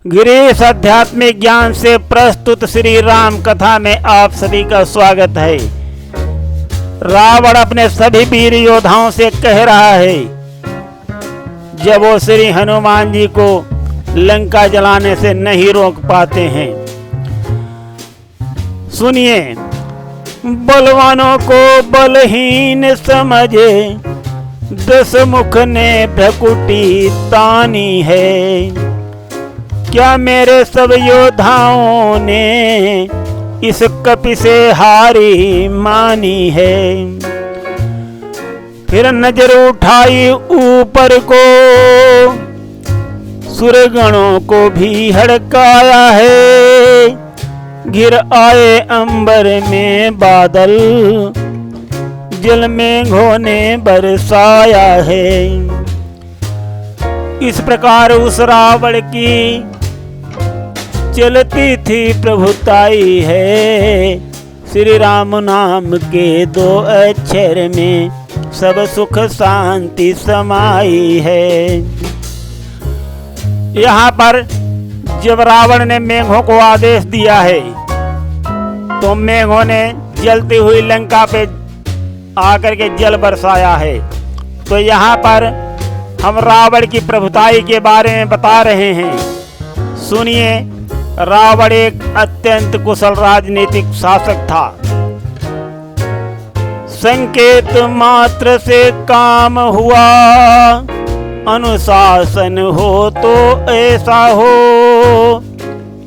गिरीश आध्यात्मिक ज्ञान से प्रस्तुत श्री राम कथा में आप सभी का स्वागत है। रावण अपने सभी वीर योद्धाओं से कह रहा है जब वो श्री हनुमान जी को लंका जलाने से नहीं रोक पाते हैं। सुनिए, बलवानों को बलहीन समझे, दस मुख ने भ्रकुटी तानी है। क्या मेरे सब योद्धाओं ने इस कपि से हारी मानी है। फिर नजर उठाई ऊपर को, सुरगणों को भी हड़काया है। घिर आए अंबर में बादल, जल मेघों ने बरसाया है। इस प्रकार उस रावण की चलती थी प्रभुताई है। श्री राम नाम के दो अक्षर में सब सुख शांति समाई है। यहाँ पर जब रावण ने मेघों को आदेश दिया है तो मेघों ने जलती हुई लंका पे आकर के जल बरसाया है। तो यहाँ पर हम रावण की प्रभुताई के बारे में बता रहे हैं। सुनिए, रावण एक अत्यंत कुशल राजनीतिक शासक था। संकेत मात्र से काम हुआ, अनुशासन हो तो ऐसा हो।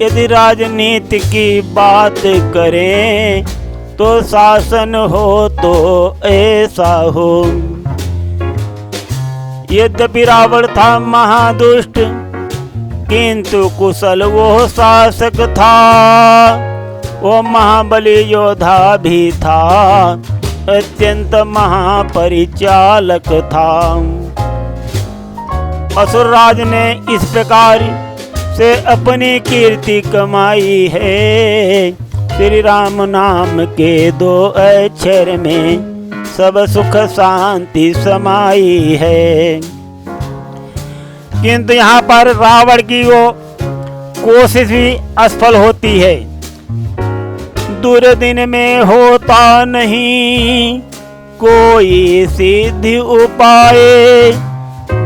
यदि राजनीति की बात करें तो शासन हो तो ऐसा हो। यद्यपि रावण था महादुष्ट, किंतु कुशल वो शासक था। वो महाबली योद्धा भी था, अत्यंत महापरिचालक था। असुरराज ने इस प्रकार से अपनी कीर्ति कमाई है। श्री राम नाम के दो अक्षर में सब सुख शांति समाई है। किंतु यहाँ पर रावण की वो कोशिश भी असफल होती है। दुर्दिन में होता नहीं कोई सिद्धि उपाय,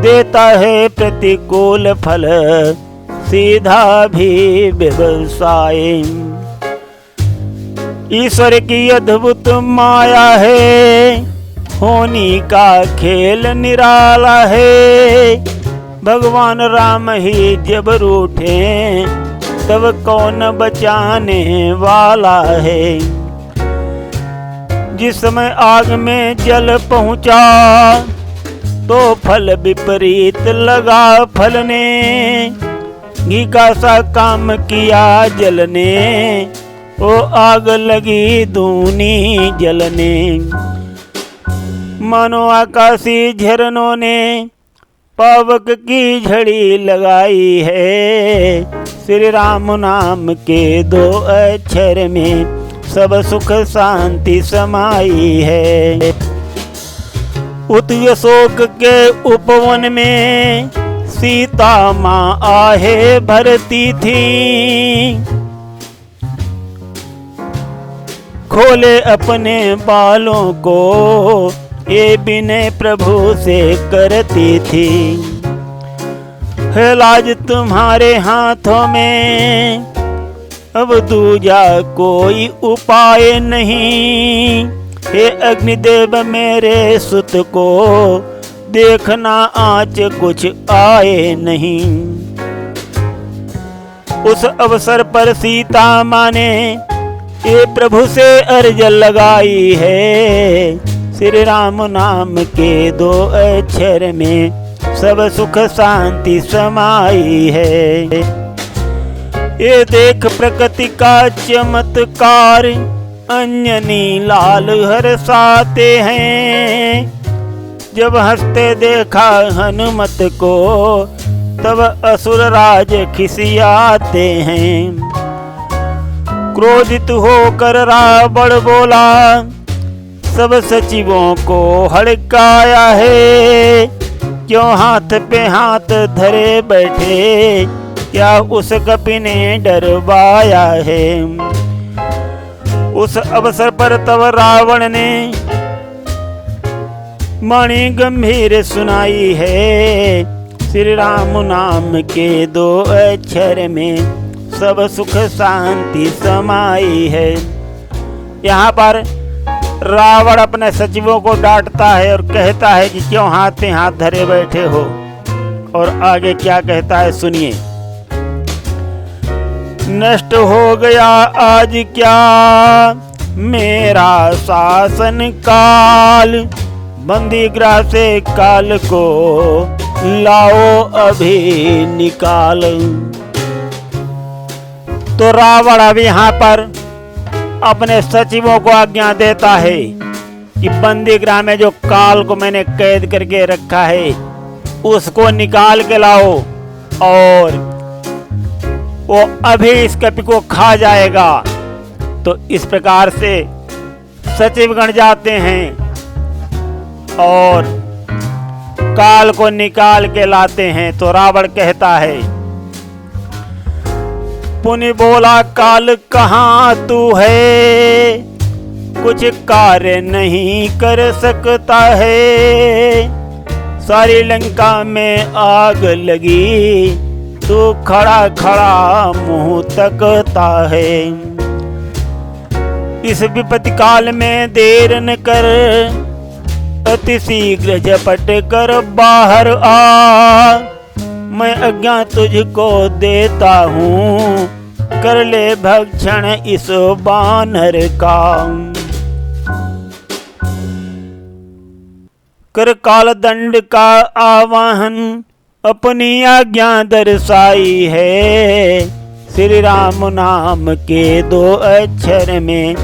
देता है प्रतिकूल फल सीधा भी व्यवसाय। ईश्वर की अद्भुत माया है, होनी का खेल निराला है। भगवान राम ही जब रूठे तब कौन बचाने वाला है। जिस समय आग में जल पहुंचा तो फल विपरीत लगा फलने। घी का सा काम किया जलने, वो आग लगी दूनी जलने। मानो आकाशी झरनों ने पावक की झड़ी लगाई है। श्री राम नाम के दो अक्षर में सब सुख शांति समाई है। उत्शोक के उपवन में सीता माँ आहे भरती थी। खोले अपने बालों को ये विनय प्रभु से करती थी। है लाज तुम्हारे हाथों में, अब दूजा कोई उपाय नहीं। हे अग्निदेव मेरे सुत को, देखना आँच कुछ आए नहीं। उस अवसर पर सीता माँ ने ये प्रभु से अर्ज लगाई है। श्री राम नाम के दो अक्षर में सब सुख शांति समाई है। ये देख प्रकृति का चमत्कार, अंजनी लाल हर्षाते हैं। जब हंसते देखा हनुमत को, तब असुर राज खिसियाते हैं। क्रोधित होकर रावण बोला, सब सचिवों को हड़काया है। क्यों हाथ पे हाथ धरे बैठे, क्या उस कपि ने डरवाया है। उस अवसर पर तब रावण ने वाणी गंभीर सुनाई है। श्री राम नाम के 2 अक्षर में सब सुख शांति समाई है। यहाँ पर रावण अपने सचिवों को डांटता है और कहता है कि क्यों हाथ में हाथ धरे बैठे हो। और आगे क्या कहता है सुनिए। नष्ट हो गया आज क्या मेरा शासन काल, बंदी गृह से काल को लाओ अभी निकाल। तो रावण अब यहाँ पर अपने सचिवों को आज्ञा देता है कि बंदी गृह में जो काल को मैंने कैद करके रखा है उसको निकाल के लाओ, और वो अभी इस कपि को खा जाएगा। तो इस प्रकार से सचिवगण जाते हैं और काल को निकाल के लाते हैं। तो रावण कहता है, पुनि बोला काल कहाँ तू है, कुछ कार्य नहीं कर सकता है। सारी लंका में आग लगी, तू खड़ा खड़ा मुंह तकता है। इस विपत्ति काल में देर न कर, अति शीघ्र झपट कर बाहर आ। मैं आज्ञा तुझको देता हूँ, कर ले भक्षण इस बानर का। कर काल दंड का आवाहन, अपनी आज्ञा दर्शाई है। श्री राम नाम के 2 अक्षर में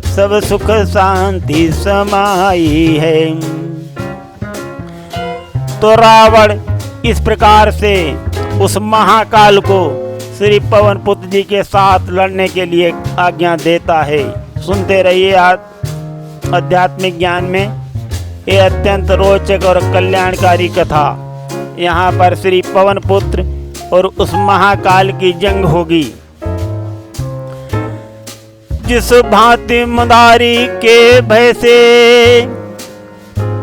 सब सुख शांति समाई है। तो रावण इस प्रकार से उस महाकाल को श्री पवन पुत्र जी के साथ लड़ने के लिए आज्ञा देता है। सुनते रहिए आज आध्यात्मिक ज्ञान में ये अत्यंत रोचक और कल्याणकारी कथा। यहाँ पर श्री पवन पुत्र और उस महाकाल की जंग होगी। जिस भांति मदारी के भय से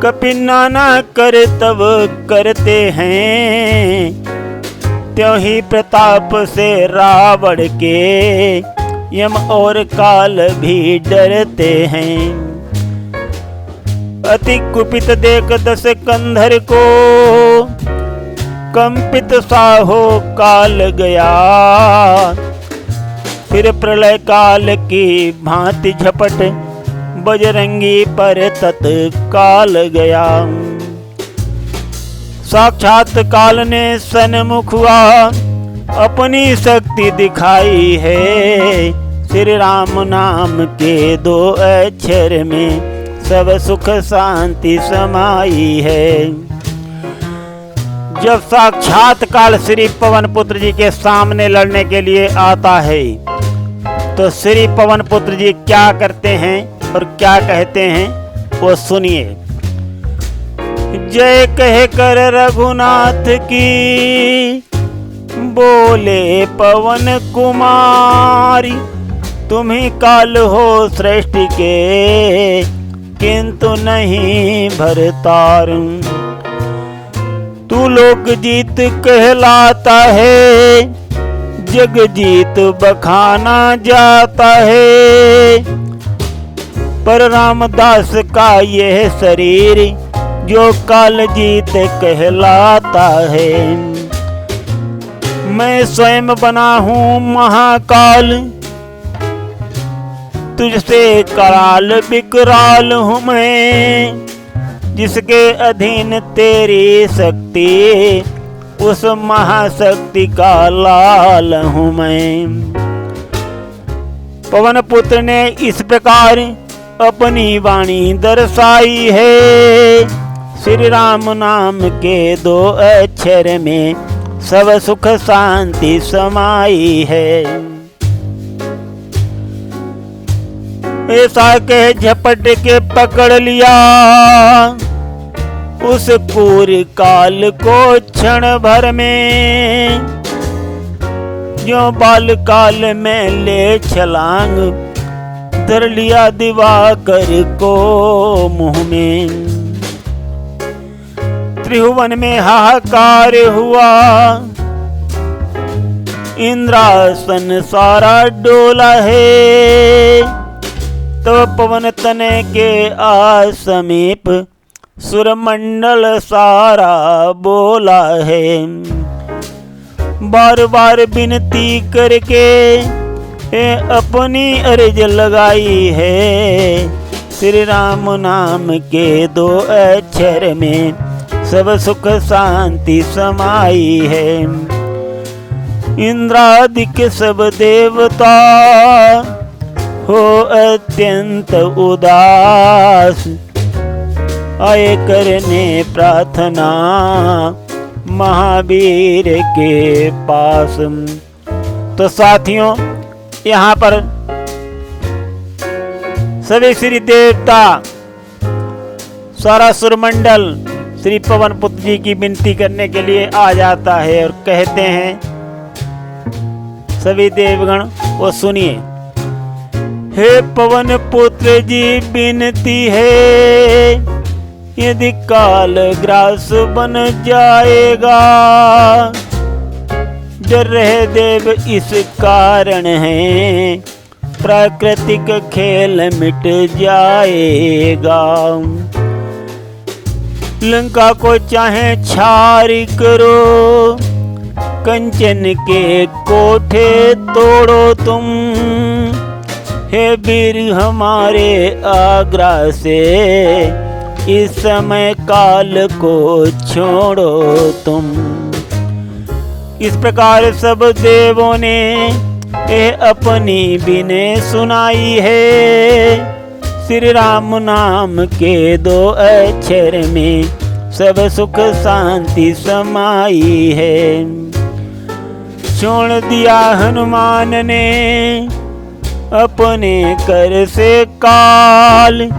कपि नाना कर तब करते हैं, त्यों ही प्रताप से रावण के यम और काल भी डरते हैं। अति कुपित देख 10 कंधर को, कंपित सा हो काल गया। फिर प्रलय काल की भांति झपट, बजरंगी पर तत्काल गया। साक्षात काल ने सन्मुख हुआ, अपनी शक्ति दिखाई है। श्री राम नाम के 2 अक्षर में सब सुख शांति समाई है। जब साक्षात काल श्री पवन पुत्र जी के सामने लड़ने के लिए आता है तो श्री पवन पुत्र जी क्या करते हैं और क्या कहते हैं वो सुनिए। जय कह कर रघुनाथ की, बोले पवन कुमारी। तुम ही काल हो सृष्टि के, किंतु नहीं भरतार। तू लोक जीत कहलाता है, जग जीत बखाना जाता है। पर रामदास का यह शरीर, जो काल जीत कहलाता है। मैं स्वयं बना हूँ महाकाल, तुझसे कराल विकराल हूँ मैं। जिसके अधीन तेरी शक्ति, उस महाशक्ति का लाल हूँ मैं। पवन पुत्र ने इस प्रकार अपनी वाणी दर्शाई है। श्री राम नाम के 2 अक्षर में सब सुख शांति समाई है। ऐसा कह झपट के पकड़ लिया, उस क्रूर काल को क्षण भर में। जो बाल काल में ले छलांग, धर लिया दिवाकर को मुंह में। त्रिभुवन में हाहाकार हुआ, इंद्रासन सारा डोला है। तब पवन तने के समीप, सुरमंडल सारा बोला है। बार बार विनती करके अपनी अर्ज लगाई है। श्री राम नाम के 2 अक्षर में सब सुख शांति समाई है। इंद्रादिक सब देवता हो अत्यंत उदास, आए करने प्रार्थना महावीर के पास। तो साथियों, यहाँ पर सभी श्री देवता, सारा सुरमंडल श्री पवन पुत्र जी की विनती करने के लिए आ जाता है और कहते हैं, सभी देवगण वो सुनिए। हे पवन पुत्र जी विनती है, यदि काल ग्रास बन जाएगा, डर रहे देव इस कारण है, प्राकृतिक खेल मिट जाएगा। लंका को चाहे छारी करो, कंचन के कोठे तोड़ो तुम, हे वीर हमारे आग्रा से, इस समय काल को छोड़ो तुम। इस प्रकार सब देवों ने अपनी विनय सुनाई है। श्री राम नाम के 2 अक्षर में सब सुख शांति समाई है। छोड़ दिया हनुमान ने अपने कर से काल,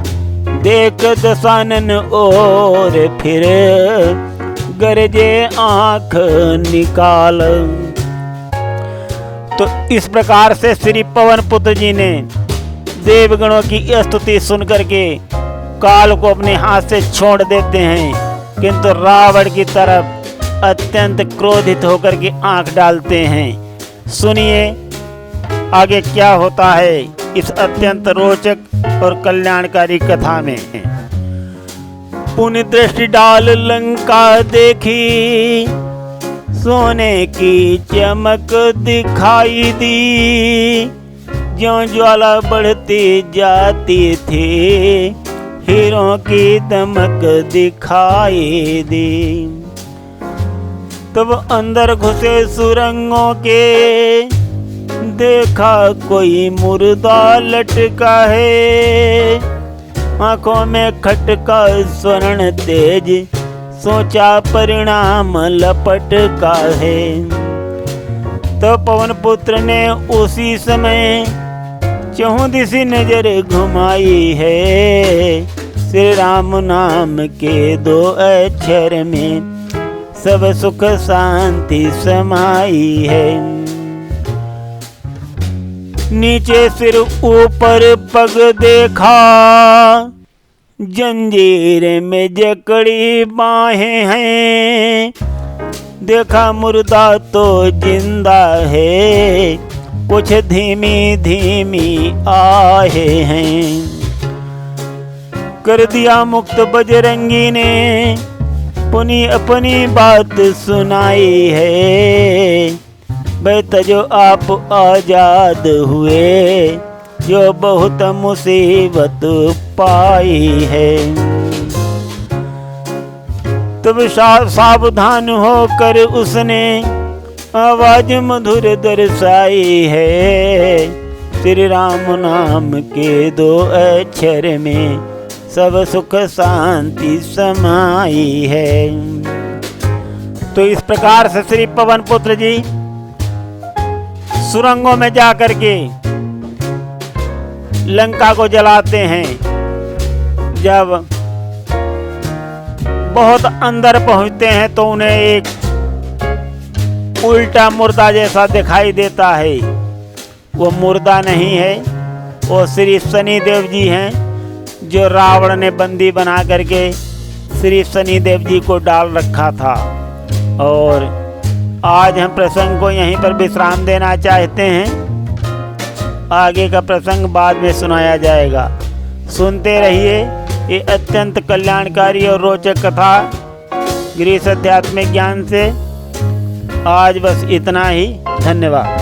देख दशानन और फिर गरजे आंख निकाल। तो इस प्रकार से श्री पवन पुत्र जी ने देवगणों की स्तुति सुन करके काल को अपने हाथ से छोड़ देते हैं, किंतु रावण की तरफ अत्यंत क्रोधित होकर के आंख डालते हैं। सुनिए आगे क्या होता है इस अत्यंत रोचक और कल्याणकारी कथा में। पुण्य दृष्टि डाल लंका देखी, सोने की चमक दिखाई दी, ज्यों ज्वाला बढ़ती जाती थी, हीरों की दमक दिखाई दी। तब अंदर घुसे सुरंगों के, देखा कोई मुर्दा लटका है, आंखों में खटका स्वर्ण तेज, सोचा परिणाम लपट का है। तो पवन पुत्र ने उसी समय चहुदिशी नजर घुमाई है। श्री राम नाम के 2 अक्षर में सब सुख शांति समाई है। नीचे सिर ऊपर पग देखा, जंजीर में जकड़ी बाहें हैं, देखा मुर्दा तो जिंदा है, कुछ धीमी धीमी आहे हैं। कर दिया मुक्त बजरंगी ने, पुनी अपनी बात सुनाई है। बेत जो आप आजाद हुए, जो बहुत मुसीबत पाई है। तब सावधान होकर उसने आवाज मधुर दर्शाई है। श्री राम नाम के 2 अक्षर में सब सुख शांति समाई है। तो इस प्रकार से श्री पवन पुत्र जी सुरंगों में जाकर के लंका को जलाते हैं। जब बहुत अंदर पहुंचते हैं तो उन्हें एक उल्टा मुर्दा जैसा दिखाई देता है। वो मुर्दा नहीं है, वो श्री शनिदेव जी हैं जो रावण ने बंदी बना करके श्री शनिदेव जी को डाल रखा था। और आज हम प्रसंग को यहीं पर विश्राम देना चाहते हैं। आगे का प्रसंग बाद में सुनाया जाएगा। सुनते रहिए ये अत्यंत कल्याणकारी और रोचक कथा गृह अध्यात्मिक ज्ञान से। आज बस इतना ही। धन्यवाद।